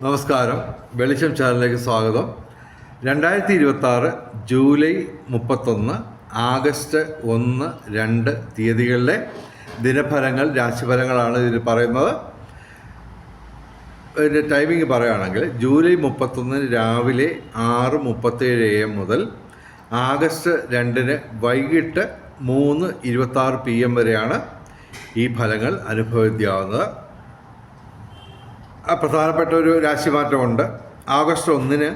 നമസ്കാരം, വെളിച്ചം ചാനലിലേക്ക് സ്വാഗതം. 2026 ജൂലൈ 31, ആഗസ്റ്റ് 1, 2 തീയതികളിലെ ദിനഫലങ്ങൾ, രാശിഫലങ്ങളാണ് ഇതിൽ പറയുന്നത്. ഇതിൻ്റെ ടൈമിംഗ് പറയുകയാണെങ്കിൽ ജൂലൈ 31 രാവിലെ 6:37 AM മുതൽ ആഗസ്റ്റ് 2 വൈകിട്ട് 3:26 PM വരെയാണ് ഈ ഫലങ്ങൾ അനുഭവിക്കാവുന്നത്. പ്രധാനപ്പെട്ട ഒരു രാശിമാറ്റമുണ്ട്. ആഗസ്റ്റ് 1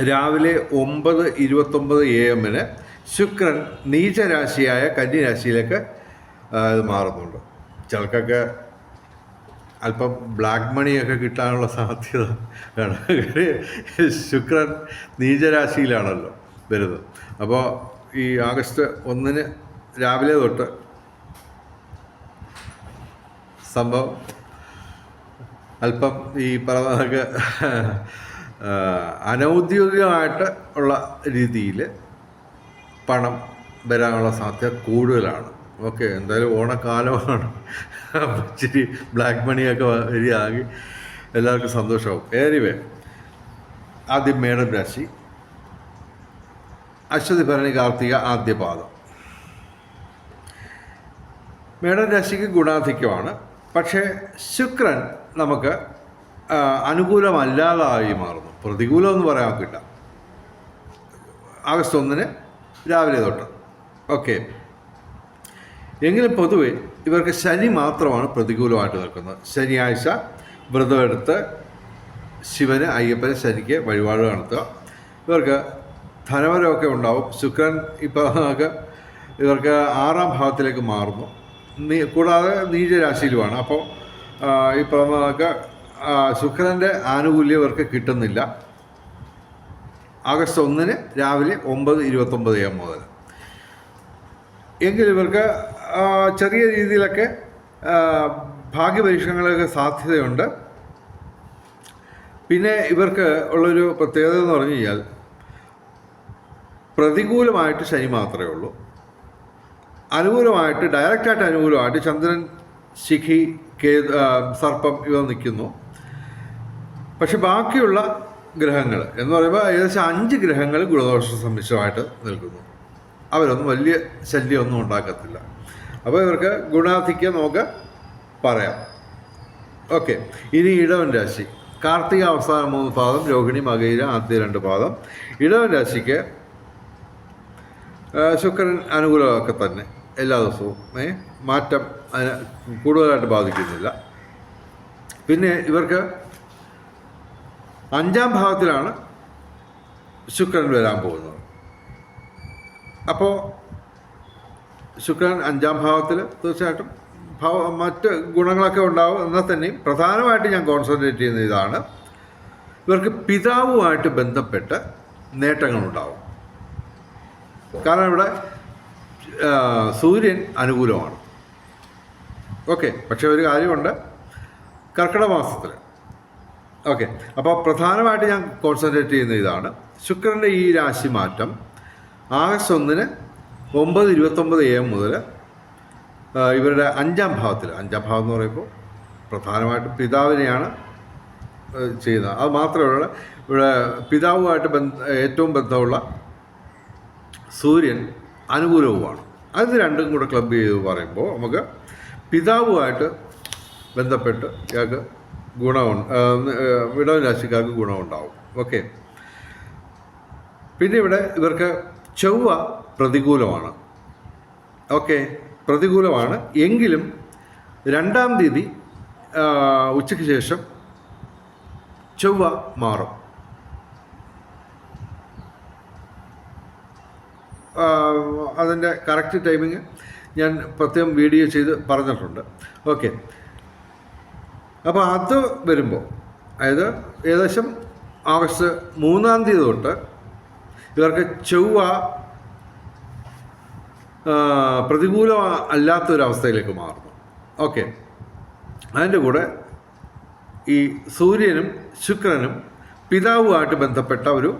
രാവിലെ 9:29 AM ശുക്രൻ നീചരാശിയായ കന്യരാശിയിലേക്ക് ഇത് മാറുന്നുണ്ട്. ചിലർക്കൊക്കെ അല്പം ബ്ലാക്ക് മണിയൊക്കെ കിട്ടാനുള്ള സാധ്യത ആണ്. ശുക്രൻ നീചരാശിയിലാണല്ലോ വരുന്നത്. അപ്പോൾ ഈ ആഗസ്റ്റ് 1 രാവിലെ തൊട്ട് സംഭവം അല്പം ഈ പറഞ്ഞതൊക്കെ അനൗദ്യോഗികമായിട്ട് ഉള്ള രീതിയിൽ പണം വരാനുള്ള സാധ്യത കൂടുതലാണ്. ഓക്കെ, എന്തായാലും ഓണക്കാലമാണ്. ഇച്ചിരി ബ്ലാക്ക് മണിയൊക്കെ വരികയാകി എല്ലാവർക്കും സന്തോഷമാവും. എനിവേ, ആദ്യം മേടം രാശി. അശ്വതി ഭരണി കാർത്തിക ആദ്യ പാദം. മേടം രാശിക്ക് ഗുണാധിക്യമാണ്. പക്ഷേ ശുക്രൻ നമുക്ക് അനുകൂലമല്ലാതായി മാറുന്നു. പ്രതികൂലമെന്ന് പറയാൻ പറ്റില്ല. ആഗസ്റ്റ് 1 രാവിലെ തൊട്ട്. ഓക്കെ, എങ്കിലും പൊതുവെ ഇവർക്ക് ശനി മാത്രമാണ് പ്രതികൂലമായിട്ട് നിൽക്കുന്നത്. ശനിയാഴ്ച വ്രതമെടുത്ത് ശിവന്, അയ്യപ്പന്, ശനിക്ക് വഴിപാട് നടത്തുക. ഇവർക്ക് ധനവരമൊക്കെ ഉണ്ടാവും. ശുക്രൻ ഇപ്പോൾ ഇവർക്ക് 6ാം ഭാവത്തിലേക്ക് മാറുന്നു. കൂടാതെ നീചരാശിയിലുമാണ്. അപ്പോൾ ഈ പറഞ്ഞതൊക്കെ ശുക്രൻ്റെ ആനുകൂല്യം ഇവർക്ക് കിട്ടുന്നില്ല. ആഗസ്റ്റ് 1 രാവിലെ 9:29 AM മുതൽ. എങ്കിലും ഇവർക്ക് ചെറിയ രീതിയിലൊക്കെ ഭാഗ്യപരീക്ഷണങ്ങളൊക്കെ സാധ്യതയുണ്ട്. പിന്നെ ഇവർക്ക് ഉള്ളൊരു പ്രത്യേകത എന്ന് പറഞ്ഞു കഴിഞ്ഞാൽ പ്രതികൂലമായിട്ട് ശനി മാത്രമേ ഉള്ളൂ. അനുകൂലമായിട്ട്, ഡയറക്റ്റായിട്ട് അനുകൂലമായിട്ട് ചന്ദ്രൻ, ശിഖി, സർപ്പം ഇവ നിൽക്കുന്നു. പക്ഷെ ബാക്കിയുള്ള ഗ്രഹങ്ങൾ എന്ന് പറയുമ്പോൾ ഏകദേശം 5 ഗ്രഹങ്ങൾ ഗുണദോഷ സമ്മിശ്രമായിട്ട് നിൽക്കുന്നു. അവരൊന്നും വലിയ ശല്യമൊന്നും ഉണ്ടാക്കത്തില്ല. അപ്പോൾ ഇവർക്ക് ഗുണാധിക്യം നമുക്ക് പറയാം. ഓക്കെ, ഇനി ഇടവൻ രാശി. കാർത്തിക അവസാന 3 പാദം, രോഹിണി, മകയിര ആദ്യ 2 പാദം. ഇടവൻ രാശിക്ക് ശുക്രൻ അനുകൂലമൊക്കെ തന്നെ എല്ലാ ദിവസവും. മാറ്റം അതിന് കൂടുതലായിട്ട് ബാധിക്കുന്നില്ല. പിന്നെ ഇവർക്ക് 5ാം ഭാവത്തിലാണ് ശുക്രൻ വരാൻ പോകുന്നത്. അപ്പോൾ ശുക്രൻ 5ാം ഭാവത്തിൽ തീർച്ചയായിട്ടും മറ്റ് ഗുണങ്ങളൊക്കെ ഉണ്ടാവും. എന്നാൽ തന്നെയും പ്രധാനമായിട്ട് ഞാൻ കോൺസെൻട്രേറ്റ് ചെയ്യുന്ന ഇതാണ്, ഇവർക്ക് പിതാവുമായിട്ട് ബന്ധപ്പെട്ട് നേട്ടങ്ങളുണ്ടാവും. കാരണം ഇവിടെ സൂര്യൻ അനുകൂലമാണ്. ഓക്കെ, പക്ഷേ ഒരു കാര്യമുണ്ട്, കർക്കിടക മാസത്തിൽ. ഓക്കെ, അപ്പോൾ പ്രധാനമായിട്ട് ഞാൻ കോൺസെൻട്രേറ്റ് ചെയ്യുന്ന ഇതാണ്, ശുക്രൻ്റെ ഈ രാശി മാറ്റം ആഗസ്റ്റ് 1 9:29 AM മുതൽ ഇവരുടെ 5ാം ഭാവത്തിൽ. 5ാം ഭാവം എന്ന് പറയുമ്പോൾ പ്രധാനമായിട്ടും പിതാവിനെയാണ് ചെയ്യുന്നത്. അത് മാത്രമല്ല, ഇവിടെ പിതാവുമായിട്ട് ഏറ്റവും ബന്ധമുള്ള സൂര്യൻ അനുകൂലവുമാണ്. അത് രണ്ടും കൂടെ ക്ലബ് ചെയ്ത് പറയുമ്പോൾ നമുക്ക് പിതാവുമായിട്ട് ബന്ധപ്പെട്ട് ഇയാൾക്ക് ഇടവൻ രാശിക്കാർക്ക് ഗുണമുണ്ടാവും. ഓക്കെ, പിന്നെ ഇവിടെ ഇവർക്ക് ചൊവ്വ പ്രതികൂലമാണ്. ഓക്കെ, പ്രതികൂലമാണ്. എങ്കിലും 2ാം തീയതി ഉച്ചയ്ക്ക് ശേഷം ചൊവ്വ മാറും. അതിൻ്റെ കറക്റ്റ് ടൈമിങ് ഞാൻ പ്രത്യേകം വീഡിയോ ചെയ്ത് പറഞ്ഞിട്ടുണ്ട്. ഓക്കെ, അപ്പോൾ അത് വരുമ്പോൾ, അതായത് ഏകദേശം ആഗസ്റ്റ് 3ാം തീയതി തൊട്ട് ഇവർക്ക് ചൊവ്വ പ്രതികൂലം അല്ലാത്തൊരവസ്ഥയിലേക്ക് മാറുന്നു. ഓക്കെ, അതിൻ്റെ കൂടെ ഈ സൂര്യനും ശുക്രനും പിതാവുമായിട്ട് ബന്ധപ്പെട്ട ഒരു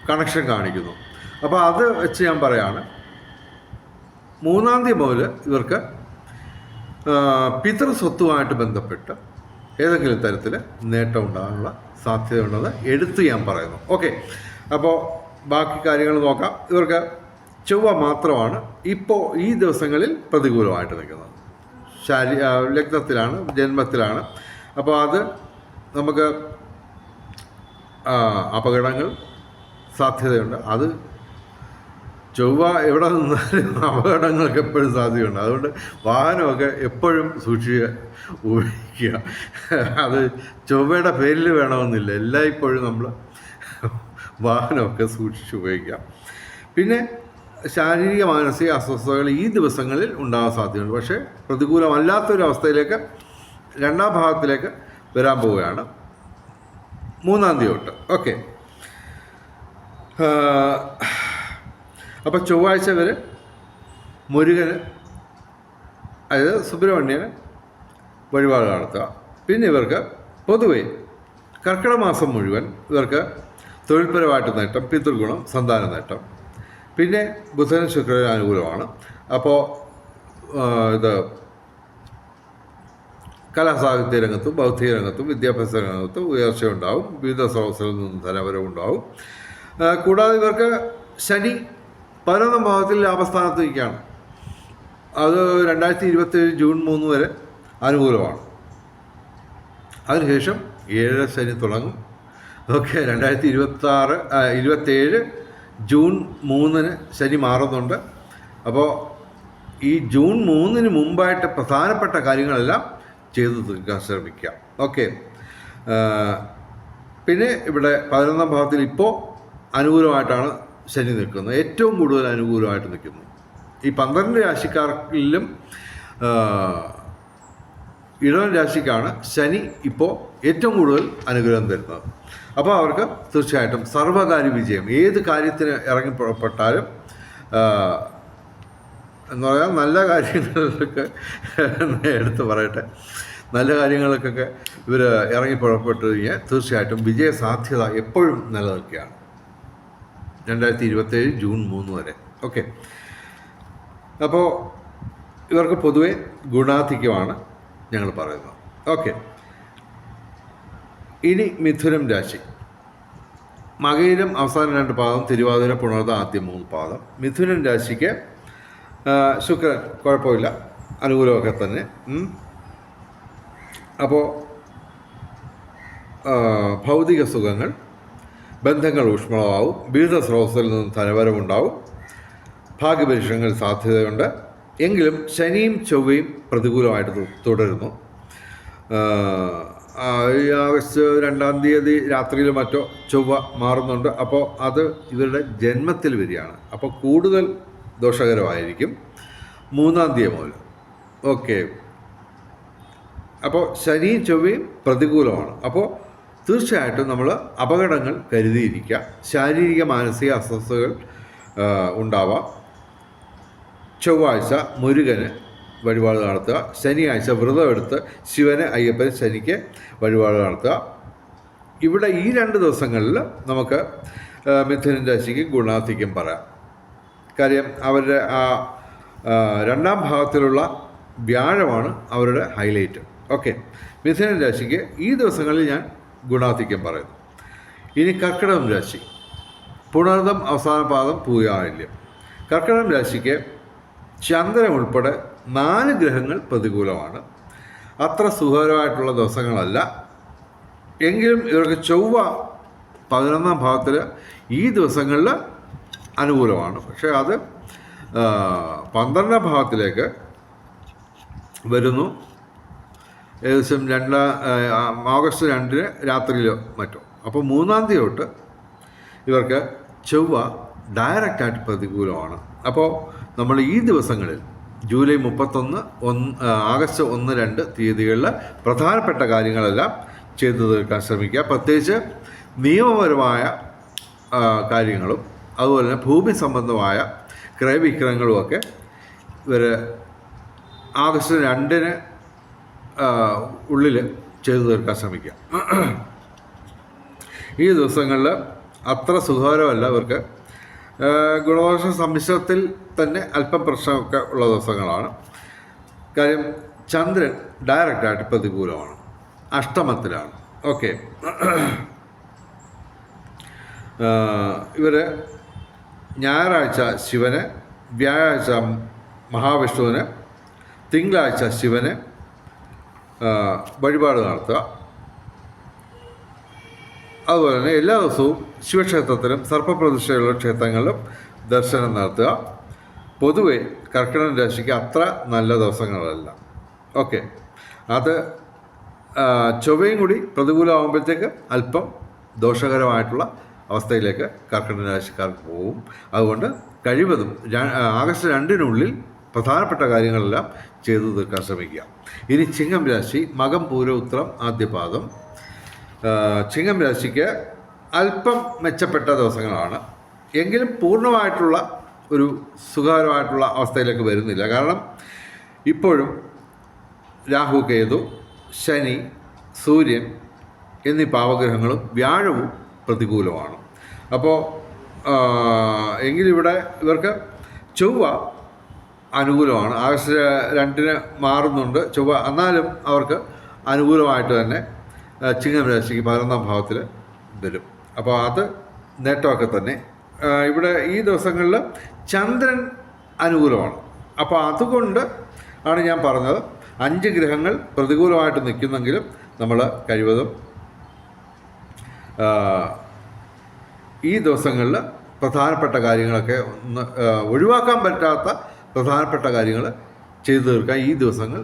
കണക്ഷൻ കാണിക്കുന്നു. അപ്പോൾ അത് വെച്ച് ഞാൻ പറയാണ്, 3ാം തീയതി മുതൽ ഇവർക്ക് പിതൃസ്വത്തുമായിട്ട് ബന്ധപ്പെട്ട് ഏതെങ്കിലും തരത്തിൽ നേട്ടം ഉണ്ടാകാനുള്ള സാധ്യതയുണ്ടെന്ന് എടുത്ത് ഞാൻ പറയുന്നു. ഓക്കെ, അപ്പോൾ ബാക്കി കാര്യങ്ങൾ നോക്കാം. ഇവർക്ക് ചൊവ്വ മാത്രമാണ് ഇപ്പോൾ ഈ ദിവസങ്ങളിൽ പ്രതികൂലമായിട്ട് നിൽക്കുന്നത്. ലഗ്നത്തിലാണ്, ജന്മത്തിലാണ്. അപ്പോൾ അത് നമുക്ക് അപകടങ്ങൾ സാധ്യതയുണ്ട്. അത് ചൊവ്വ എവിടെ നിന്നാലും അപകടങ്ങൾക്ക് എപ്പോഴും സാധ്യതയുണ്ട്. അതുകൊണ്ട് വാഹനമൊക്കെ എപ്പോഴും സൂക്ഷിക്കുക, ഉപയോഗിക്കുക. അത് ചൊവ്വയുടെ പേരിൽ വേണമെന്നില്ല, എല്ലായ്പ്പോഴും നമ്മൾ വാഹനമൊക്കെ സൂക്ഷിച്ച് ഉപയോഗിക്കാം. പിന്നെ ശാരീരിക മാനസിക അസ്വസ്ഥതകൾ ഈ ദിവസങ്ങളിൽ ഉണ്ടാകാൻ സാധ്യതയുണ്ട്. പക്ഷേ പ്രതികൂലമല്ലാത്തൊരവസ്ഥയിലേക്ക് രണ്ടാം ഭാഗത്തിലേക്ക് വരാൻ പോവുകയാണ് 3-ാം തീയതി തൊട്ട്. ഓക്കെ, അപ്പോൾ ചൊവ്വാഴ്ച വരെ മുരുകന്, അതായത് സുബ്രഹ്മണ്യന് വഴിപാട് നടത്തുക. പിന്നെ ഇവർക്ക് പൊതുവെ കർക്കിടക മാസം മുഴുവൻ ഇവർക്ക് തൊഴിൽപരമായിട്ട് നേട്ടം, പിതൃഗുണം, സന്താന നേട്ടം. പിന്നെ ബുധനും ശുക്രനും അനുകൂലമാണ്. അപ്പോൾ ഇത് കലാസാഹിത്യ രംഗത്തും ബൗദ്ധിക രംഗത്തും വിദ്യാഭ്യാസ രംഗത്തും ഉയർച്ചയുണ്ടാവും. വിവിധ സ്രോതസ്സുകളിൽ നിന്നും ധനവരവുണ്ടാവും. കൂടാതെ ഇവർക്ക് ശനി 11-ാം ഭാവത്തിൽ ലാഭസ്ഥാനത്ത് നിൽക്കുകയാണ്. അത് 2027 ജൂൺ 3 വരെ അനുകൂലമാണ്. അതിനുശേഷം 7 ശനി തുടങ്ങും. ഓക്കെ, 2027 ജൂൺ 3 ശനി മാറുന്നുണ്ട്. അപ്പോൾ ഈ ജൂൺ 3 മുമ്പായിട്ട് പ്രധാനപ്പെട്ട കാര്യങ്ങളെല്ലാം ചെയ്തു തീർക്കാൻ ശ്രമിക്കാം. ഓക്കെ, പിന്നെ ഇവിടെ 11-ാം ഭാവത്തിൽ ഇപ്പോൾ അനുകൂലമായിട്ടാണ് ശനി നിൽക്കുന്നത്. ഏറ്റവും കൂടുതൽ അനുകൂലമായിട്ട് നിൽക്കുന്നു. ഈ 12 രാശിക്കാരിലും ഇടവൻ രാശിക്കാണ് ശനി ഇപ്പോൾ ഏറ്റവും കൂടുതൽ അനുഗ്രഹം തരുന്നത്. അപ്പോൾ അവർക്ക് തീർച്ചയായിട്ടും സർവകാര്യ വിജയം, ഏത് കാര്യത്തിന് ഇറങ്ങിപ്പുറപ്പെട്ടാലും എന്ന് പറയാൻ നല്ല കാര്യങ്ങൾക്ക് എടുത്ത് പറയട്ടെ, നല്ല കാര്യങ്ങൾക്കൊക്കെ ഇവർ ഇറങ്ങിപ്പുറപ്പെട്ട് കഴിഞ്ഞാൽ തീർച്ചയായിട്ടും വിജയ സാധ്യത എപ്പോഴും നിലനിൽക്കുകയാണ് 2027 ജൂൺ 3 വരെ. ഓക്കെ, അപ്പോൾ ഇവർക്ക് പൊതുവെ ഗുണാധിക്യമാണ് ഞങ്ങൾ പറയുന്നത്. ഓക്കെ, ഇനി മിഥുനം രാശി. മകയിരം അവസാന 2 പാദം, തിരുവാതിര പുണർത ആദ്യം 3 പാദം. മിഥുനം രാശിക്ക് ശുക്രൻ കുഴപ്പമില്ല, അനുകൂലമൊക്കെ തന്നെ. അപ്പോൾ ഭൗതിക സുഖങ്ങൾ, ബന്ധങ്ങൾ ഊഷ്മളമാവും. വിവിധ സ്രോതസ്സിൽ നിന്നും ധനവരവുണ്ടാവും. ഭാഗ്യപരീക്ഷണങ്ങൾ സാധ്യതയുണ്ട്. എങ്കിലും ശനിയും ചൊവ്വയും പ്രതികൂലമായിട്ട് തുടരുന്നു. ആഗസ്റ്റ് 2-ാം തീയതി രാത്രിയിൽ മറ്റോ ചൊവ്വ മാറുന്നുണ്ട്. അപ്പോൾ അത് ഇവരുടെ ജന്മത്തിൽ വരികയാണ്. അപ്പോൾ കൂടുതൽ ദോഷകരമായിരിക്കും 3-ാം തീയതി മുതൽ. ഓക്കെ, അപ്പോൾ ശനിയും ചൊവ്വയും പ്രതികൂലമാണ്. അപ്പോൾ തീർച്ചയായിട്ടും നമ്മൾ അപകടങ്ങൾ കരുതിയിരിക്കുക. ശാരീരിക മാനസിക അസ്വസ്ഥതകൾ ഉണ്ടാവാം. ചൊവ്വാഴ്ച മുരുകന് വഴിപാട് നടത്തുക. ശനിയാഴ്ച വ്രതമെടുത്ത് ശിവന്, അയ്യപ്പന്, ശനിക്ക് വഴിപാട് നടത്തുക. ഇവിടെ ഈ 2 ദിവസങ്ങളിൽ നമുക്ക് മിഥുന രാശിക്ക് ഗുണാധിക്യം പറയാം. കാര്യം അവരുടെ ആ 2-ാം ഭാവത്തിലുള്ള വ്യാഴമാണ് അവരുടെ ഹൈലൈറ്റ്. ഓക്കെ, മിഥുന രാശിക്ക് ഈ ദിവസങ്ങളിൽ ഞാൻ ഗുണാധിക്യം പറയുന്നു. ഇനി കർക്കിടകം രാശി. പുണർദം അവസാന പാദം, പൂയായില്യം. കർക്കിടകം രാശിക്ക് ചന്ദ്രൻ ഉൾപ്പെടെ 4 ഗ്രഹങ്ങൾ പ്രതികൂലമാണ്. അത്ര സുഖകരമായിട്ടുള്ള ദിവസങ്ങളല്ല. എങ്കിലും ഇവർക്ക് ചൊവ്വ 11-ാം ഭാവത്തിൽ ഈ ദിവസങ്ങളിൽ അനുകൂലമാണ്. പക്ഷേ അത് 12-ാം ഭാവത്തിലേക്ക് വരുന്നു. ഏകദേശം ഓഗസ്റ്റ് 2 രാത്രിയിലോ മറ്റോ. അപ്പോൾ 3-ാം തീയതി തൊട്ട് ഇവർക്ക് ചൊവ്വ ഡയറക്റ്റായിട്ട് പ്രതികൂലമാണ്. അപ്പോൾ നമ്മൾ ഈ ദിവസങ്ങളിൽ ജൂലൈ 31, ആഗസ്റ്റ് 1, 2 തീയതികളിൽ പ്രധാനപ്പെട്ട കാര്യങ്ങളെല്ലാം ചെയ്തു തീർക്കാൻ ശ്രമിക്കുക. പ്രത്യേകിച്ച് നിയമപരമായ കാര്യങ്ങളും അതുപോലെ തന്നെ ഭൂമി സംബന്ധമായ ക്രയവിക്രയങ്ങളുമൊക്കെ ഇവർ ആഗസ്റ്റ് 2 ഉള്ളിൽ ചെയ്തു തീർക്കാൻ ശ്രമിക്കുക. ഈ ദിവസങ്ങളിൽ അത്ര സുഖകരമല്ല ഇവർക്ക്. ഗുണദോഷ സമ്മിശ്രത്തിൽ തന്നെ അല്പം പ്രശ്നമൊക്കെ ഉള്ള ദിവസങ്ങളാണ്. കാര്യം ചന്ദ്രൻ ഡയറക്റ്റായിട്ട് പ്രതികൂലമാണ്. അഷ്ടമത്തിലാണ്. ഓക്കെ. ഇവർ ഞായറാഴ്ച ശിവന്, വ്യാഴാഴ്ച മഹാവിഷ്ണുവിന്, തിങ്കളാഴ്ച ശിവന് വഴിപാട് നടത്തുക. അതുപോലെ തന്നെ എല്ലാ ദിവസവും ശിവക്ഷേത്രത്തിലും സർപ്പപ്രതിഷ്ഠയുള്ള ക്ഷേത്രങ്ങളിലും ദർശനം നടത്തുക. പൊതുവെ കർക്കിടക രാശിക്ക് അത്ര നല്ല ദിവസങ്ങളല്ല. ഓക്കെ. അത് ചൊവ്വയും കൂടി പ്രതികൂലമാകുമ്പോഴത്തേക്ക് അല്പം ദോഷകരമായിട്ടുള്ള അവസ്ഥയിലേക്ക് കർക്കിടക രാശിക്കാർക്ക് പോകും. അതുകൊണ്ട് കഴിവതും ആഗസ്റ്റ് 2-നുള്ളിൽ പ്രധാനപ്പെട്ട കാര്യങ്ങളെല്ലാം ചെയ്തു തീർക്കാൻ ശ്രമിക്കുക. ഇനി ചിങ്ങം രാശി, മകം, പൂര, ഉത്രം, ആദ്യപാദം. ചിങ്ങം രാശിക്ക് അല്പം മെച്ചപ്പെട്ട ദിവസങ്ങളാണ്. എങ്കിലും പൂർണ്ണമായിട്ടുള്ള ഒരു സുഖകരമായിട്ടുള്ള അവസ്ഥയിലേക്ക് വരുന്നില്ല. കാരണം ഇപ്പോഴും രാഹു, കേതു, ശനി, സൂര്യൻ എന്നീ പാവഗ്രഹങ്ങളും വ്യാഴവും പ്രതികൂലമാണ്. അപ്പോൾ എങ്കിലിവിടെ ഇവർക്ക് ചൊവ്വ അനുകൂലമാണ്. ആഗസ്റ്റ് 2-ന് മാറുന്നുണ്ട് ചൊവ്വ. എന്നാലും അവർക്ക് അനുകൂലമായിട്ട് തന്നെ ചിങ്ങം രാശിക്ക് 11-ാം ഭാവത്തിൽ വരും. അപ്പോൾ അത് നേട്ടമൊക്കെ തന്നെ. ഇവിടെ ഈ ദിവസങ്ങളിൽ ചന്ദ്രൻ അനുകൂലമാണ്. അപ്പോൾ അതുകൊണ്ട് ആണ് ഞാൻ പറഞ്ഞത് 5 ഗ്രഹങ്ങൾ പ്രതികൂലമായിട്ട് നിൽക്കുന്നെങ്കിലും നമ്മൾ കഴിവതും ഈ ദിവസങ്ങളിൽ പ്രധാനപ്പെട്ട കാര്യങ്ങളൊക്കെ ഒന്ന് ഒഴിവാക്കാൻ പറ്റാത്ത പ്രധാനപ്പെട്ട കാര്യങ്ങൾ ചെയ്തു തീർക്കാൻ ഈ ദിവസങ്ങൾ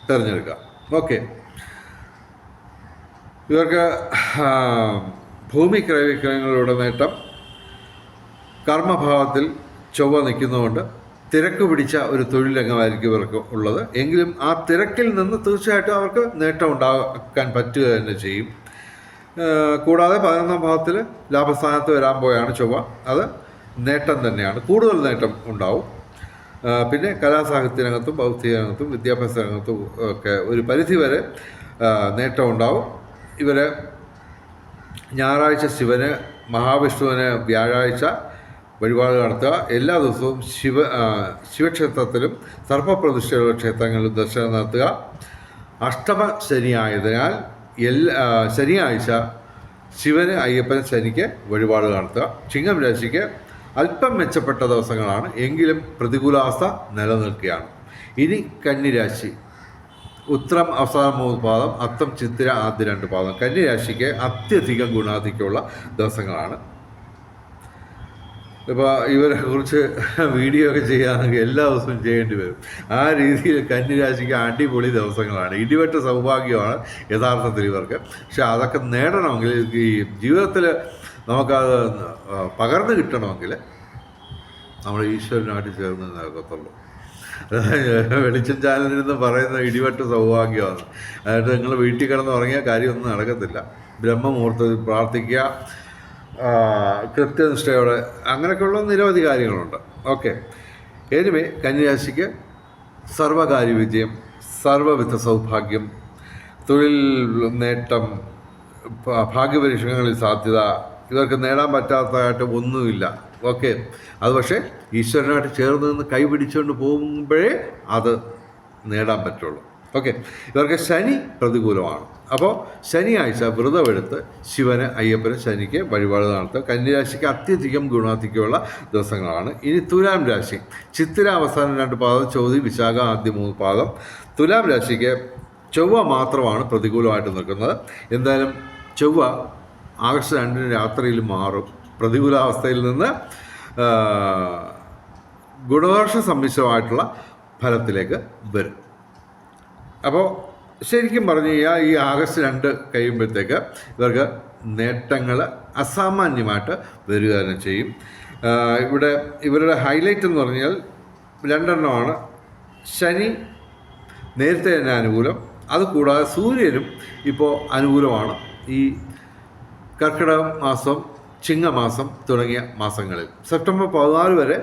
തിരഞ്ഞെടുക്കാം. ഓക്കെ. ഇവർക്ക് ഭൂമി ക്രയവിക്രയങ്ങളുടെ നേട്ടം. കർമ്മഭാവത്തിൽ ചൊവ്വ നിൽക്കുന്നതുകൊണ്ട് തിരക്ക് പിടിച്ച ഒരു തൊഴിൽ രംഗമായിരിക്കും ഇവർക്ക് ഉള്ളത്. എങ്കിലും ആ തിരക്കിൽ നിന്ന് തീർച്ചയായിട്ടും അവർക്ക് നേട്ടം ഉണ്ടാക്കാൻ പറ്റുക തന്നെ ചെയ്യും. കൂടാതെ 11-ാം ഭാവത്തിൽ ലാഭസ്ഥാനത്ത് വരാൻ പോയാണ് ചൊവ്വ. അത് നേട്ടം തന്നെയാണ്, കൂടുതൽ നേട്ടം ഉണ്ടാവും. പിന്നെ കലാസാഹിത്യ രംഗത്തും ഭൗതിക രംഗത്തും വിദ്യാഭ്യാസ രംഗത്തും ഒക്കെ ഒരു പരിധിവരെ നേട്ടം ഉണ്ടാവും. ഇവർ ഞായറാഴ്ച ശിവന്, മഹാവിഷ്ണുവിന് വ്യാഴാഴ്ച വഴിപാട് നടത്തുക. എല്ലാ ദിവസവും ശിവക്ഷേത്രത്തിലും സർപ്പപ്രതിഷ്ഠയുള്ള ക്ഷേത്രങ്ങളിലും ദർശനം നടത്തുക. അഷ്ടമ ശനിയായതിനാൽ ശനിയാഴ്ച ശിവന്, അയ്യപ്പന്, ശനിക്ക് വഴിപാട് നടത്തുക. ചിങ്ങം രാശിക്ക് അല്പം മെച്ചപ്പെട്ട ദിവസങ്ങളാണ്. എങ്കിലും പ്രതികൂലാവസ്ഥ നിലനിൽക്കുകയാണ്. ഇനി കന്നിരാശി, ഉത്രം അവസാന 3 പാദം, അത്തം, ചിത്തിര ആദ്യ 2 പാദം. കന്നിരാശിക്ക് അത്യധികം ഗുണാധിക്യമുള്ള ദിവസങ്ങളാണ്. ഇപ്പോൾ ഇവരെ കുറിച്ച് വീഡിയോ ഒക്കെ ചെയ്യുകയാണെങ്കിൽ എല്ലാ ദിവസവും ചെയ്യേണ്ടി വരും. ആ രീതിയിൽ കന്നിരാശിക്ക് അടിപൊളി ദിവസങ്ങളാണ്. ഇടിവെട്ട സൗഭാഗ്യമാണ് യഥാർത്ഥത്തിൽ ഇവർക്ക്. പക്ഷെ അതൊക്കെ നേടണമെങ്കിൽ, ഈ ജീവിതത്തിൽ നമുക്കത് പകർന്നു കിട്ടണമെങ്കിൽ നമ്മൾ ഈശ്വരനായിട്ട് ചേർന്ന് നടക്കത്തുള്ളൂ. വെളിച്ചം ചാനലിൽ പറയുന്ന ഇടിവെട്ട സൗഭാഗ്യമാണ്. അതായത് നിങ്ങൾ വീട്ടിൽ കിടന്ന് ഉറങ്ങിയ കാര്യമൊന്നും നടക്കത്തില്ല. ബ്രഹ്മമുഹൂർത്തത്തിൽ പ്രാർത്ഥിക്കുക, കൃത്യനിഷ്ഠയോടെ, അങ്ങനെയൊക്കെയുള്ള നിരവധി കാര്യങ്ങളുണ്ട്. ഓക്കെ. എനിവേ, കന്നിരാശിക്ക് സർവകാര്യ വിജയം, സർവവിധ സൗഭാഗ്യം, തൊഴിൽ നേട്ടം, ഭാഗ്യപരീക്ഷണങ്ങളിൽ സാധ്യത, ഇവർക്ക് നേടാൻ പറ്റാത്തതായിട്ട് ഒന്നുമില്ല. ഓക്കെ. അത് പക്ഷേ ഈശ്വരനായിട്ട് ചേർന്ന് നിന്ന് കൈപിടിച്ചുകൊണ്ട് പോകുമ്പോഴേ അത് നേടാൻ പറ്റുള്ളൂ. ഓക്കെ. ഇവർക്ക് ശനി പ്രതികൂലമാണ്. അപ്പോൾ ശനിയാഴ്ച വ്രതമെടുത്ത് ശിവന്, അയ്യപ്പന്, ശനിക്ക് വഴിപാട് നടത്തുക. കന്നിരാശിക്ക് അത്യധികം ഗുണാധിക്യമുള്ള ദിവസങ്ങളാണ്. ഇനി തുലാം രാശി, ചിത്തിര അവസാനം 2 പാദം, ചോതി, വിശാഖ ആദ്യ 3 പാദം. തുലാം രാശിക്ക് ചൊവ്വ മാത്രമാണ് പ്രതികൂലമായിട്ട് നിൽക്കുന്നത്. എന്തായാലും ചൊവ്വ ആഗസ്റ്റ് 2-ന് രാത്രിയിൽ മാറും. പ്രതികൂലാവസ്ഥയിൽ നിന്ന് ഗുണദോഷ സമ്മിശ്രമായിട്ടുള്ള ഫലത്തിലേക്ക് വരും. അപ്പോൾ ശരിക്കും പറഞ്ഞു കഴിഞ്ഞാൽ ഈ ആഗസ്റ്റ് 2 കഴിയുമ്പോഴത്തേക്ക് ഇവർക്ക് നേട്ടങ്ങൾ അസാമാന്യമായിട്ട് വരിക തന്നെ ചെയ്യും. ഇവിടെ ഇവരുടെ ഹൈലൈറ്റ് എന്ന് പറഞ്ഞാൽ 2 എണ്ണമാണ്. ശനി നേരത്തെ തന്നെ അനുകൂലം, അതുകൂടാതെ സൂര്യനും ഇപ്പോൾ അനുകൂലമാണ്. ഈ കർക്കിടക മാസം, ചിങ്ങമാസം തുടങ്ങിയ മാസങ്ങളിൽ സെപ്റ്റംബർ 14 വരെ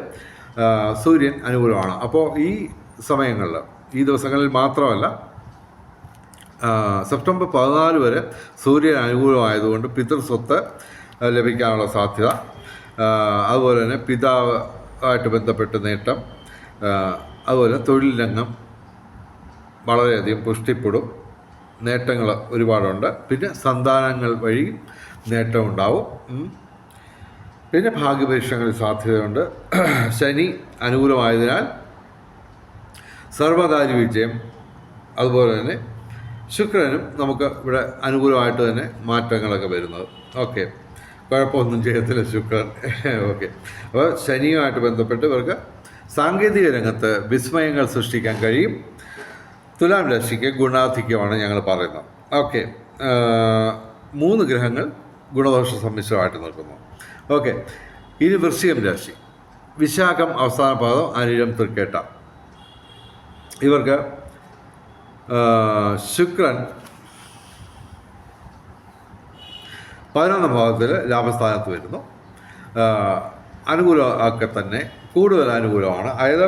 സൂര്യൻ അനുകൂലമാണ്. അപ്പോൾ ഈ സമയങ്ങളിൽ, ഈ ദിവസങ്ങളിൽ മാത്രമല്ല, സെപ്റ്റംബർ 14 വരെ സൂര്യൻ അനുകൂലമായതുകൊണ്ട് പിതൃസ്വത്ത് ലഭിക്കാനുള്ള സാധ്യത, അതുപോലെ തന്നെ പിതാവായിട്ട് ബന്ധപ്പെട്ട് നേട്ടം, അതുപോലെ തൊഴിൽ രംഗം വളരെയധികം പുഷ്ടിപ്പെടും. നേട്ടങ്ങൾ ഒരുപാടുണ്ട്. പിന്നെ സന്താനങ്ങൾ വഴി നേട്ടമുണ്ടാവും. പിന്നെ ഭാഗ്യപരീക്ഷണങ്ങളിൽ സാധ്യതയുണ്ട്. ശനി അനുകൂലമായതിനാൽ സർവകാര്യ വിജയം. അതുപോലെ തന്നെ ശുക്രനും നമുക്ക് ഇവിടെ അനുകൂലമായിട്ട് തന്നെ മാറ്റങ്ങളൊക്കെ വരുന്നത്. ഓക്കെ, കുഴപ്പമൊന്നും ചെയ്യത്തില്ല ശുക്രൻ. ഓക്കെ, അപ്പോൾ ശനിയുമായിട്ട് ബന്ധപ്പെട്ട് ഇവർക്ക് സാങ്കേതിക രംഗത്ത് വിസ്മയങ്ങൾ സൃഷ്ടിക്കാൻ കഴിയും. തുലാം രാശിക്ക് ഗുണാധിക്യമാണ് ഞങ്ങൾ പറയുന്നത്. ഓക്കെ, 3 ഗ്രഹങ്ങൾ ഗുണദോഷ സമ്മിശ്രമായിട്ട് നിൽക്കുന്നു. ഓക്കെ, ഇനി വൃശ്ചികം രാശി. വിശാഖം അവസാന പാദം, അനിഴം തൃക്കേട്ട. ഇവർക്ക് ശുക്രൻ 11ാം ഭാവത്തിൽ ലാഭസ്ഥാനത്ത് വരുന്നു. അനുകൂലമൊക്കെ തന്നെ, കൂടുതൽ അനുകൂലമാണ്. അതായത്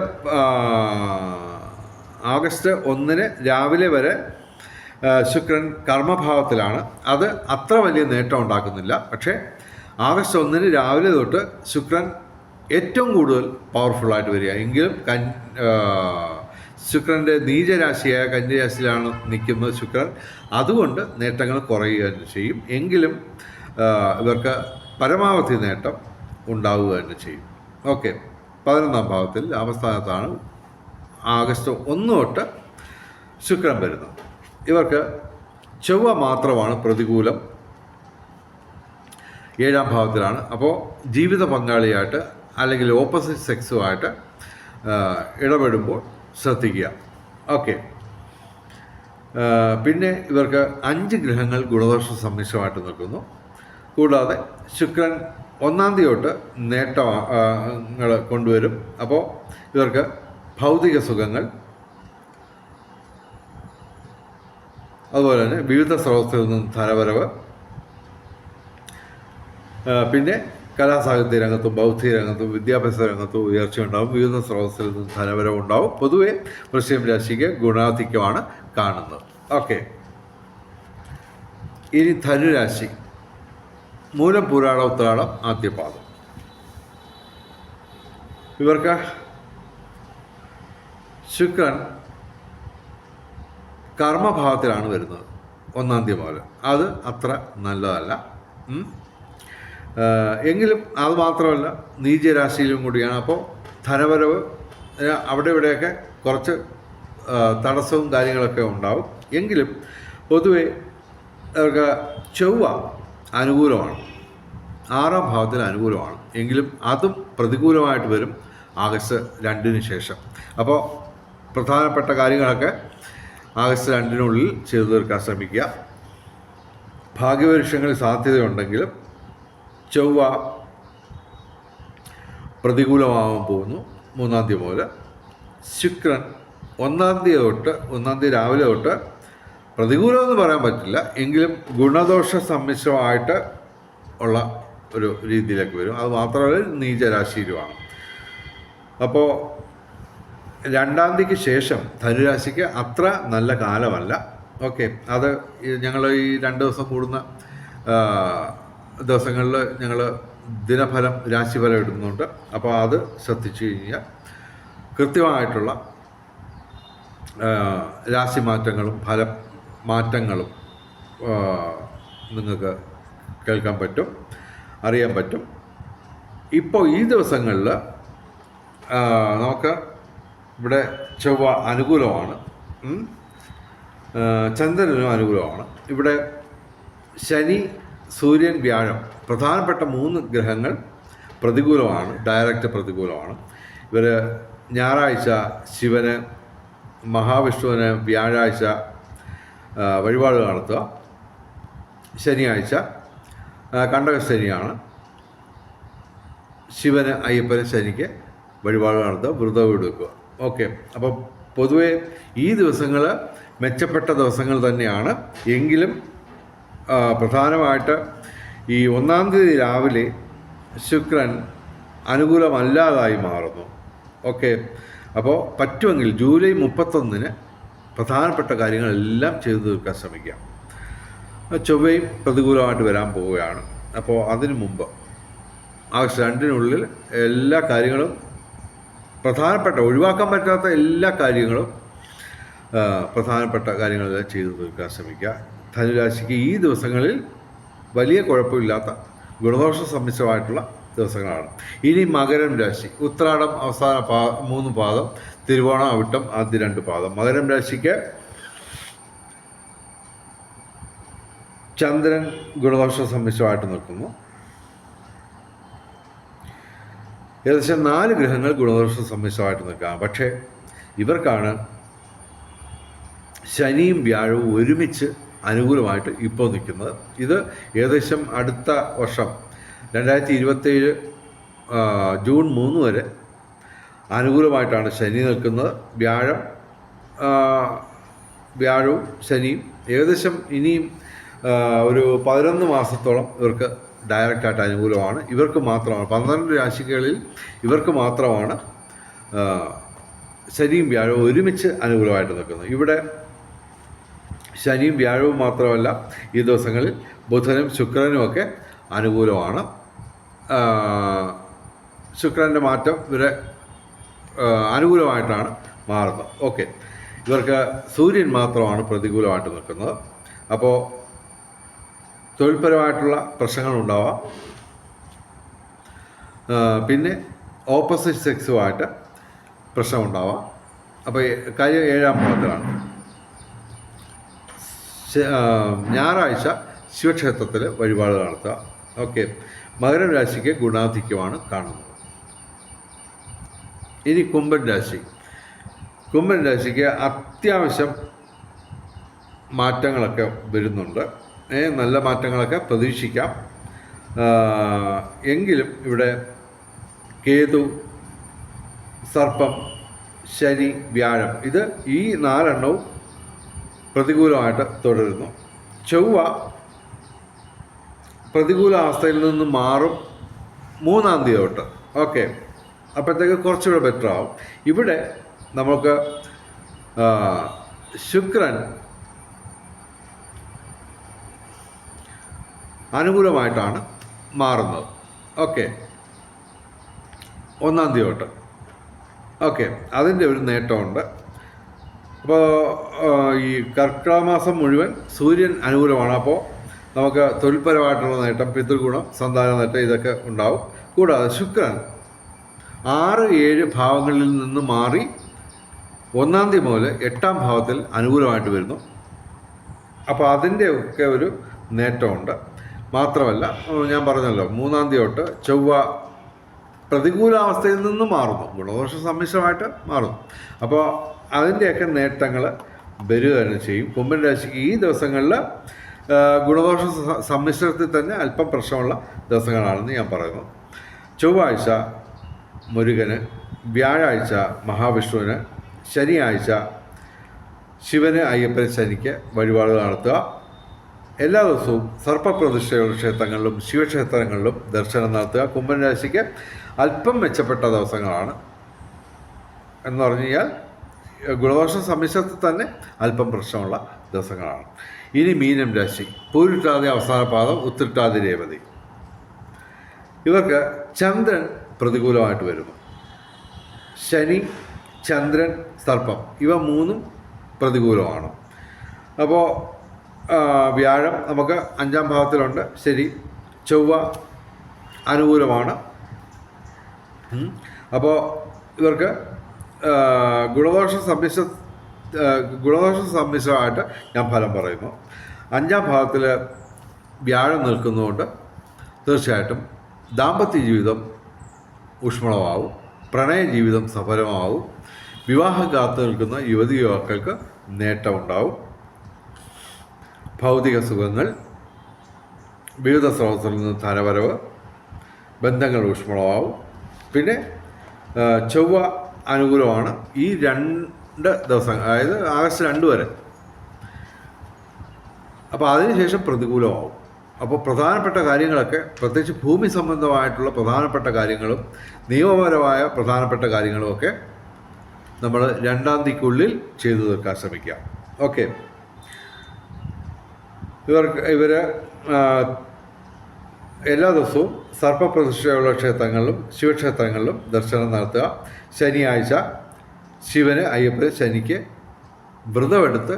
ആഗസ്റ്റ് 1 രാവിലെ വരെ ശുക്രൻ കർമ്മഭാവത്തിലാണ്. അത് അത്ര വലിയ നേട്ടം ഉണ്ടാക്കുന്നില്ല. പക്ഷേ ആഗസ്റ്റ് 1 രാവിലെ തൊട്ട് ശുക്രൻ ഏറ്റവും കൂടുതൽ പവർഫുള്ളായിട്ട് വരിക. എങ്കിലും ശുക്രൻ്റെ നീചരാശിയായ കന്യരാശിയിലാണ് നിൽക്കുന്നത് ശുക്രൻ. അതുകൊണ്ട് നേട്ടങ്ങൾ കുറയുക തന്നെ ചെയ്യും. എങ്കിലും ഇവർക്ക് പരമാവധി നേട്ടം ഉണ്ടാവുക തന്നെ ചെയ്യും. ഓക്കെ, 11ാം ഭാവത്തിൽ ലാഭസ്ഥാനത്താണ് ആഗസ്റ്റ് 1 തൊട്ട് ശുക്രൻ വരുന്നത്. ഇവർക്ക് ചൊവ്വ മാത്രമാണ് പ്രതികൂലം, 7ാം ഭാവത്തിലാണ്. അപ്പോൾ ജീവിത പങ്കാളിയായിട്ട് അല്ലെങ്കിൽ ഓപ്പോസിറ്റ് സെക്സുമായിട്ട് ഇടപെടുമ്പോൾ ശ്രദ്ധിക്കുക. ഓക്കെ, പിന്നെ ഇവർക്ക് 5 ഗ്രഹങ്ങൾ ഗുണദോഷ സമ്മിശ്രമായിട്ട് നിൽക്കുന്നു. കൂടാതെ ശുക്രൻ 1-ാം തീയതി തൊട്ട് നേട്ടങ്ങൾ കൊണ്ടുവരും. അപ്പോൾ ഇവർക്ക് ഭൗതിക സുഖങ്ങൾ, അതുപോലെ തന്നെ വിവിധ സ്രോതസ്സിൽ നിന്നും ധനവരവ്, പിന്നെ കലാസാഹിത്യ രംഗത്തും ബൗദ്ധിക രംഗത്തും വിദ്യാഭ്യാസ രംഗത്തും ഉയർച്ചയുണ്ടാവും. വിവിധ സ്രോതസ്സിൽ നിന്നും ധനവരവുണ്ടാവും. പൊതുവെ വൃശ്ചികം രാശിക്ക് ഗുണാധിക്യമാണ് കാണുന്നത്. ഓക്കെ, ഇനി ധനുരാശി. മൂലം പൂരാടം ഉത്രാടം ആദ്യപാദം. ഇവർക്ക് ശുക്രൻ കർമ്മഭാവത്തിലാണ് വരുന്നത് 1-ാം തീയതി മുതൽ. അത് അത്ര നല്ലതല്ല. എങ്കിലും അത് മാത്രമല്ല, നീചരാശിയിലും കൂടിയാണ്. അപ്പോൾ ധനവരവ് അവിടെ ഇവിടെയൊക്കെ കുറച്ച് തടസ്സവും കാര്യങ്ങളൊക്കെ ഉണ്ടാവും. എങ്കിലും പൊതുവെ അവർക്ക് ചൊവ്വ അനുകൂലമാണ്, 6-ാം ഭാവത്തിൽ അനുകൂലമാണ്. എങ്കിലും അതും പ്രതികൂലമായിട്ട് വരും ആഗസ്റ്റ് 2 ശേഷം. അപ്പോൾ പ്രധാനപ്പെട്ട കാര്യങ്ങളൊക്കെ ആഗസ്റ്റ് 2 ചെയ്തു തീർക്കാൻ ശ്രമിക്കുക. ഭാഗ്യപരീക്ഷങ്ങളിൽ സാധ്യതയുണ്ടെങ്കിലും ചൊവ്വ പ്രതികൂലമാകാൻ പോകുന്നു 3-ാം തീയതി മുതൽ. ശുക്രൻ 1-ാം തീയതി രാവിലെ തൊട്ട് പ്രതികൂലമെന്ന് പറയാൻ പറ്റില്ല, എങ്കിലും ഗുണദോഷ സമ്മിശ്രമായിട്ട് ഉള്ള ഒരു രീതിയിലേക്ക് വരും. അത് മാത്രമല്ല നീചരാശിയിലുമാണ്. അപ്പോൾ 2-ാം തീയതിക്ക് ശേഷം ധനുരാശിക്ക് അത്ര നല്ല കാലമല്ല. ഓക്കെ, അത് ഞങ്ങൾ ഈ 2 ദിവസം കൂടുന്ന ദിവസങ്ങളിൽ ഞങ്ങൾ ദിനഫലം രാശിഫലം ഇടുന്നുണ്ട്. അപ്പോൾ അത് ശ്രദ്ധിച്ചു കഴിഞ്ഞാൽ കൃത്യമായിട്ടുള്ള രാശിമാറ്റങ്ങളും ഫലമാറ്റങ്ങളും നിങ്ങൾക്ക് കേൾക്കാൻ പറ്റും, അറിയാൻ പറ്റും. ഇപ്പോൾ ഈ ദിവസങ്ങളിൽ നമുക്ക് ഇവിടെ ചൊവ്വ അനുകൂലമാണ്, ചന്ദ്രനും അനുകൂലമാണ്. ഇവിടെ ശനി, സൂര്യൻ, വ്യാഴം പ്രധാനപ്പെട്ട 3 ഗ്രഹങ്ങൾ പ്രതികൂലമാണ്, ഡയറക്റ്റ് പ്രതികൂലമാണ്. ഇവർ ഞായറാഴ്ച ശിവന്, മഹാവിഷ്ണുവിന് വ്യാഴാഴ്ച വഴിപാട് നടത്തുക. ശനിയാഴ്ച കണ്ടകശനിയാണ്. ശിവന്, അയ്യപ്പന്, ശനിക്ക് വഴിപാട് നടത്തുക, വ്രതം എടുക്കുക. ഓക്കെ, അപ്പോൾ പൊതുവെ ഈ ദിവസങ്ങൾ മെച്ചപ്പെട്ട ദിവസങ്ങൾ തന്നെയാണ്. എങ്കിലും പ്രധാനമായിട്ട് ഈ 1-ാം തീയതി രാവിലെ ശുക്രൻ അനുകൂലമല്ലാതായി മാറുന്നു. ഓക്കെ, അപ്പോൾ പറ്റുമെങ്കിൽ ജൂലൈ 31 പ്രധാനപ്പെട്ട കാര്യങ്ങളെല്ലാം ചെയ്തു തീർക്കാൻ ശ്രമിക്കാം. ചൊവ്വയും പ്രതികൂലമായിട്ട് വരാൻ പോവുകയാണ്. അപ്പോൾ അതിനു മുമ്പ് ആഗസ്റ്റ് 2 എല്ലാ കാര്യങ്ങളും, പ്രധാനപ്പെട്ട ഒഴിവാക്കാൻ പറ്റാത്ത എല്ലാ കാര്യങ്ങളും പ്രധാനപ്പെട്ട കാര്യങ്ങളെല്ലാം ചെയ്തു തീർക്കാൻ ശ്രമിക്കുക. ധനുരാശിക്ക് ഈ ദിവസങ്ങളിൽ വലിയ കുഴപ്പമില്ലാത്ത ഗുണദോഷ സമ്മിശ്രമായിട്ടുള്ള ദിവസങ്ങളാണ്. ഇനി മകരം രാശി, ഉത്രാടം അവസാന 3 പാദം, തിരുവോണം അവിട്ടം ആദ്യ 2 പാദം. മകരം രാശിക്ക് ചന്ദ്രൻ ഗുണദോഷ സമ്മിശ്രമായിട്ട് നിൽക്കുന്നു. ഏകദേശം 4 ഗ്രഹങ്ങൾ ഗുണദോഷ സമ്മിശ്രമായിട്ട് നിൽക്കാം. പക്ഷേ ഇവർക്കാണ് ശനിയും വ്യാഴവും ഒരുമിച്ച് അനുകൂലമായിട്ട് ഇപ്പോൾ നിൽക്കുന്നത്. ഇത് ഏകദേശം അടുത്ത വർഷം 2027 ജൂൺ 3 വരെ അനുകൂലമായിട്ടാണ് ശനി നിൽക്കുന്നത്. വ്യാഴവും ശനിയും ഏകദേശം ഇനിയും ഒരു 11 മാസത്തോളം ഇവർക്ക് ഡയറക്റ്റായിട്ട് അനുകൂലമാണ്. ഇവർക്ക് മാത്രമാണ് 12 രാശികളിൽ ഇവർക്ക് മാത്രമാണ് ശനിയും വ്യാഴവും ഒരുമിച്ച് അനുകൂലമായിട്ട് നിൽക്കുന്നത്. ഇവിടെ ശനിയും വ്യാഴവും മാത്രമല്ല, ഈ ദിവസങ്ങളിൽ ബുധനും ശുക്രനും ഒക്കെ അനുകൂലമാണ്. ശുക്രൻ്റെ മാറ്റം ഇവരെ അനുകൂലമായിട്ടാണ് മാറുന്നത്. ഓക്കെ, ഇവർക്ക് സൂര്യൻ മാത്രമാണ് പ്രതികൂലമായിട്ട് നിൽക്കുന്നത്. അപ്പോൾ തൊഴിൽപരമായിട്ടുള്ള പ്രശ്നങ്ങളുണ്ടാവാം. പിന്നെ ഓപ്പോസിറ്റ് സെക്സുമായിട്ട് പ്രശ്നമുണ്ടാവാം. അപ്പോൾ കാര്യം 7-ാം ഭാവത്തിലാണ്. ഞായറാഴ്ച ശിവക്ഷേത്രത്തിൽ വഴിപാട് നടത്തുക. ഓക്കെ, മകരം രാശിക്ക് ഗുണാധിക്യമാണ് കാണുന്നത്. ഇനി കുംഭൻ രാശിക്ക് അത്യാവശ്യം മാറ്റങ്ങളൊക്കെ വരുന്നുണ്ട്. നല്ല മാറ്റങ്ങളൊക്കെ പ്രതീക്ഷിക്കാം. എങ്കിലും ഇവിടെ കേതു, സർപ്പം, ശനി, വ്യാഴം ഇത് ഈ 4 എണ്ണവും പ്രതികൂലമായിട്ട് തുടരുന്നു. ചൊവ്വ പ്രതികൂല അവസ്ഥയിൽ നിന്ന് മാറും 3-ാം തീയതി തൊട്ട്. ഓക്കെ, അപ്പോഴത്തേക്ക് കുറച്ചുകൂടെ ബെറ്റർ ആവും. ഇവിടെ നമുക്ക് ശുക്രൻ അനുകൂലമായിട്ടാണ് മാറുന്നത്. ഓക്കെ, 1-ാം തീയതി തൊട്ട്. ഓക്കെ, അതിൻ്റെ ഒരു നേട്ടമുണ്ട്. അപ്പോൾ ഈ കർക്കിടക മാസം മുഴുവൻ സൂര്യൻ അനുകൂലമാണ്. അപ്പോൾ നമുക്ക് തൊഴിൽപരമായിട്ടുള്ള നേട്ടം, പിതൃഗുണം, സന്താന നേട്ടം ഇതൊക്കെ ഉണ്ടാവും. കൂടാതെ ശുക്രൻ 6-7 ഭാവങ്ങളിൽ നിന്ന് മാറി 1-ാം തീയതി മുതൽ 8-ാം ഭാവത്തിൽ അനുകൂലമായിട്ട് വരുന്നു. അപ്പോൾ അതിൻ്റെ ഒക്കെ ഒരു നേട്ടമുണ്ട്. മാത്രമല്ല, ഞാൻ പറഞ്ഞല്ലോ 3-ാം തീയതി തൊട്ട് ചൊവ്വ പ്രതികൂലാവസ്ഥയിൽ നിന്ന് മാറുന്നു, ഗുണദോഷ സമ്മിശ്രമായിട്ട് മാറുന്നു. അപ്പോൾ അതിൻ്റെയൊക്കെ നേട്ടങ്ങൾ വരിക തന്നെ ചെയ്യും. കുംഭൻ രാശിക്ക് ഈ ദിവസങ്ങളിൽ ഗുണദോഷ സമ്മിശ്രത്തിൽ തന്നെ അല്പം പ്രശ്നമുള്ള ദിവസങ്ങളാണെന്ന് ഞാൻ പറയുന്നു. ചൊവ്വാഴ്ച മുരുകന്, വ്യാഴാഴ്ച മഹാവിഷ്ണുവിന്, ശനിയാഴ്ച ശിവന്, അയ്യപ്പന്, ശനിക്ക് വഴിപാടുകൾ നടത്തുക. എല്ലാ ദിവസവും സർപ്പപ്രതിഷ്ഠയുള്ള ക്ഷേത്രങ്ങളിലും ശിവക്ഷേത്രങ്ങളിലും ദർശനം നടത്തുക. കുംഭൻ രാശിക്ക് അല്പം മെച്ചപ്പെട്ട ദിവസങ്ങളാണ് എന്ന് പറഞ്ഞു കഴിഞ്ഞാൽ ഗുണദോഷ സമ്മിശ്രത്തിൽ തന്നെ അല്പം പ്രശ്നമുള്ള ദിവസങ്ങളാണ്. ഇനി മീനം രാശി, പൂരിട്ടാതി അവസാന പാദം, ഉത്തിട്ടാതി രേവതി. ഇവർക്ക് ചന്ദ്രൻ പ്രതികൂലമായിട്ട് വരുന്നു. ശനി, ചന്ദ്രൻ, സർപ്പം ഇവ 3ഉം പ്രതികൂലമാണ്. അപ്പോൾ വ്യാഴം നമുക്ക് 5-ാം ഭാവത്തിലുണ്ട്. ശരി, ചൊവ്വ അനുകൂലമാണ്. അപ്പോൾ ഇവർക്ക് ഗുണദോഷ സമ്മിശ്രമായിട്ട് ഞാൻ ഫലം പറയുന്നു. 5-ാം ഭാവത്തിൽ വ്യാഴം നിൽക്കുന്നതുകൊണ്ട് തീർച്ചയായിട്ടും ദാമ്പത്യ ജീവിതം ഊഷ്മളമാവും, പ്രണയ ജീവിതം സഫലമാവും, വിവാഹം കാത്തു നിൽക്കുന്ന യുവതി യുവാക്കൾക്ക് നേട്ടമുണ്ടാവും, ഭൗതിക സുഖങ്ങൾ, വിവിധ സ്രോതസ്സിൽ നിന്ന് ധനവരവ്, ബന്ധങ്ങൾ ഊഷ്മളമാവും. പിന്നെ ചൊവ്വ അനുകൂലമാണ് ഈ 2 ദിവസം, അതായത് ആഗസ്റ്റ് 2 വരെ. അപ്പോൾ അതിനുശേഷം പ്രതികൂലമാവും. അപ്പോൾ പ്രധാനപ്പെട്ട കാര്യങ്ങളൊക്കെ, പ്രത്യേകിച്ച് ഭൂമി സംബന്ധമായിട്ടുള്ള പ്രധാനപ്പെട്ട കാര്യങ്ങളും നിയമപരമായ പ്രധാനപ്പെട്ട കാര്യങ്ങളുമൊക്കെ നമ്മൾ 2-ാം തീയതിക്കുള്ളിൽ ചെയ്തു തീർക്കാൻ ശ്രമിക്കുക. ഓക്കെ, ഇവർ എല്ലാ ദിവസവും സർപ്പപ്രതിഷ്ഠയുള്ള ക്ഷേത്രങ്ങളിലും ശിവക്ഷേത്രങ്ങളിലും ദർശനം നടത്തുക. ശനിയാഴ്ച ശിവന്, അയ്യപ്പന്, ശനിക്ക് വ്രതമെടുത്ത്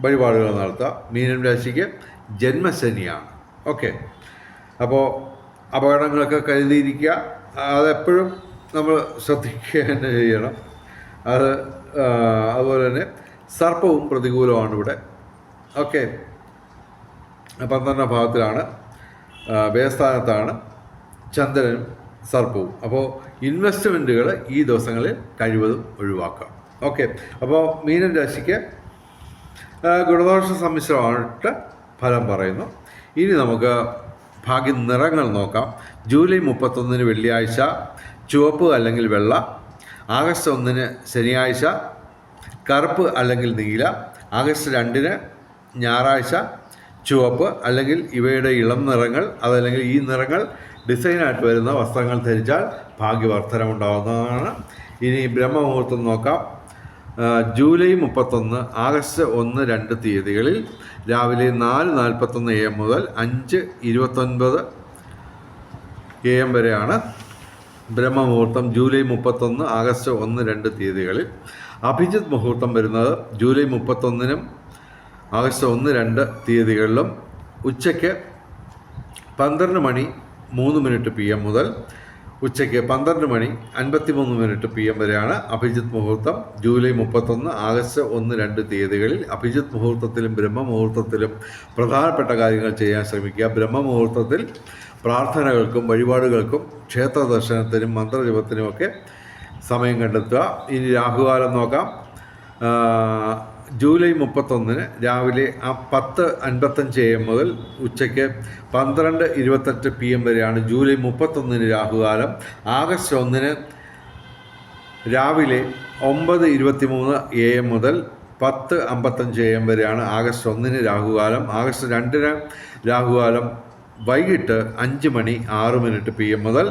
വഴിപാടുകൾ നടത്തുക. മീനം രാശിക്ക് ജന്മശനിയാണ്. ഓക്കെ, അപ്പോൾ അപകടങ്ങളൊക്കെ കരുതിയിരിക്കുക. അതെപ്പോഴും നമ്മൾ ശ്രദ്ധിക്കുക തന്നെ ചെയ്യണം. അതുപോലെ തന്നെ സർപ്പവും പ്രതികൂലമാണ് ഇവിടെ. ഓക്കെ, 12ാം ഭാവത്തിലാണ്, വ്യയസ്ഥാനത്താണ് ചന്ദ്രനും സർപ്പവും. അപ്പോൾ ഇൻവെസ്റ്റ്മെൻറ്റുകൾ ഈ ദിവസങ്ങളിൽ കഴിവതും ഒഴിവാക്കാം. ഓക്കെ, അപ്പോൾ മീനൻ രാശിക്ക് ഗുണദോഷ സമ്മിശ്രമായിട്ട് ഫലം പറയുന്നു. ഇനി നമുക്ക് ഭാഗ്യ നിറങ്ങൾ നോക്കാം. ജൂലൈ 31 വെള്ളിയാഴ്ച ചുവപ്പ് അല്ലെങ്കിൽ വെള്ള, ആഗസ്റ്റ് 1 ശനിയാഴ്ച കറുപ്പ് അല്ലെങ്കിൽ നീല, ആഗസ്റ്റ് 2 ഞായറാഴ്ച ചുവപ്പ് അല്ലെങ്കിൽ ഇവയുടെ ഇളം നിറങ്ങൾ, അതല്ലെങ്കിൽ ഈ നിറങ്ങൾ ഡിസൈനായിട്ട് വരുന്ന വസ്ത്രങ്ങൾ ധരിച്ചാൽ ഭാഗ്യവർദ്ധനമുണ്ടാകുന്നതാണ്. ഇനി ബ്രഹ്മമുഹൂർത്തം നോക്കാം. ജൂലൈ 31, ആഗസ്റ്റ് 1, 2 തീയതികളിൽ രാവിലെ 4:41 AM മുതൽ 5:29 AM വരെയാണ് ബ്രഹ്മമുഹൂർത്തം. ജൂലൈ 31, ആഗസ്റ്റ് 1, 2 തീയതികളിൽ. അഭിജിത്ത് മുഹൂർത്തം വരുന്നത് ജൂലൈ 31 ആഗസ്റ്റ് 1, 2 തീയതികളിലും ഉച്ചയ്ക്ക് 12:03 PM മുതൽ ഉച്ചയ്ക്ക് 12:53 PM വരെയാണ് അഭിജിത്ത് മുഹൂർത്തം. ജൂലൈ 31, ആഗസ്റ്റ് 1, 2 തീയതികളിൽ അഭിജിത്ത് മുഹൂർത്തത്തിലും ബ്രഹ്മമുഹൂർത്തത്തിലും പ്രധാനപ്പെട്ട കാര്യങ്ങൾ ചെയ്യാൻ ശ്രമിക്കുക. ബ്രഹ്മമുഹൂർത്തത്തിൽ പ്രാർത്ഥനകൾക്കും വഴിപാടുകൾക്കും ക്ഷേത്ര ദർശനത്തിനും മന്ത്രജപത്തിനുമൊക്കെ സമയം കണ്ടെത്തുക. ഇനി രാഹുകാലം നോക്കാം. ജൂലൈ 31 രാവിലെ 10:55 AM മുതൽ ഉച്ചയ്ക്ക് 12:28 PM വരെയാണ് ജൂലൈ 31 രാഹുകാലം. ആഗസ്റ്റ് 1 രാവിലെ 9:23 AM മുതൽ 10:55 AM വരെയാണ് ആഗസ്റ്റ് 1 രാഹുകാലം. ആഗസ്റ്റ് 2 രാഹുകാലം വൈകിട്ട് 5:06 PM മുതൽ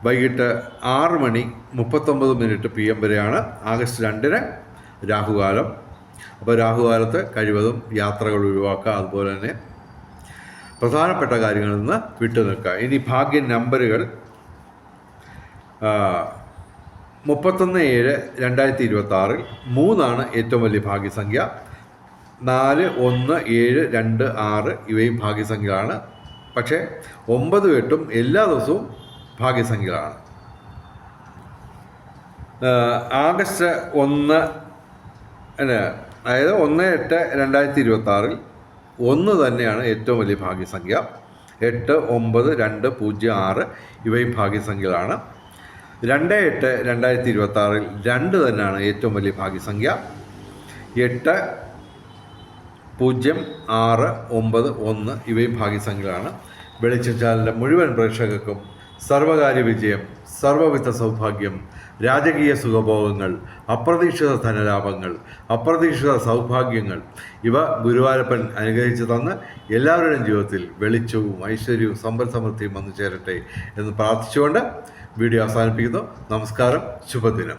വൈകിട്ട് 6:39 PM വരെയാണ് ആഗസ്റ്റ് 2 രാഹുകാലം. അപ്പോൾ രാഹുകാലത്ത് കഴിവതും യാത്രകൾ ഒഴിവാക്കുക. അതുപോലെ തന്നെ പ്രധാനപ്പെട്ട കാര്യങ്ങളിൽ നിന്ന് വിട്ടുനിൽക്കുക. ഇനി ഭാഗ്യ നമ്പറുകൾ 31/7/2026 3 ഏറ്റവും വലിയ ഭാഗ്യസംഖ്യ. 4, 1, 7, 2, 6 ഇവയും ഭാഗ്യസംഖ്യകളാണ്. പക്ഷേ 9, 8 എല്ലാ ദിവസവും ഭാഗ്യസംഖ്യകളാണ്. ആഗസ്റ്റ് 1 അതായത് 1/8/2026 1 തന്നെയാണ് ഏറ്റവും വലിയ ഭാഗ്യസംഖ്യ. 8, 9, 2, 0, 6 ഇവയും ഭാഗ്യസംഖ്യകളാണ്. 2/8/2026 2 തന്നെയാണ് ഏറ്റവും വലിയ ഭാഗ്യസംഖ്യ. 8, 0, 6, 9, 1 ഇവയും ഭാഗ്യസംഖ്യകളാണ്. വെളിച്ചം ചാനലിൻ്റെ മുഴുവൻ പ്രേക്ഷകർക്കും സർവകാര്യ വിജയം, സർവവിധ സൗഭാഗ്യം, രാജകീയ സുഖഭോഗങ്ങൾ, അപ്രതീക്ഷിത ധനലാഭങ്ങൾ, അപ്രതീക്ഷിത സൗഭാഗ്യങ്ങൾ ഇവ ഗുരുവായൂരപ്പൻ അനുഗ്രഹിച്ചു തന്ന് എല്ലാവരുടെയും ജീവിതത്തിൽ വെളിച്ചവും ഐശ്വര്യവും സമ്പൽ സമൃദ്ധിയും വന്നു ചേരട്ടെ എന്ന് പ്രാർത്ഥിച്ചുകൊണ്ട് വീഡിയോ അവസാനിപ്പിക്കുന്നു. നമസ്കാരം, ശുഭദിനം.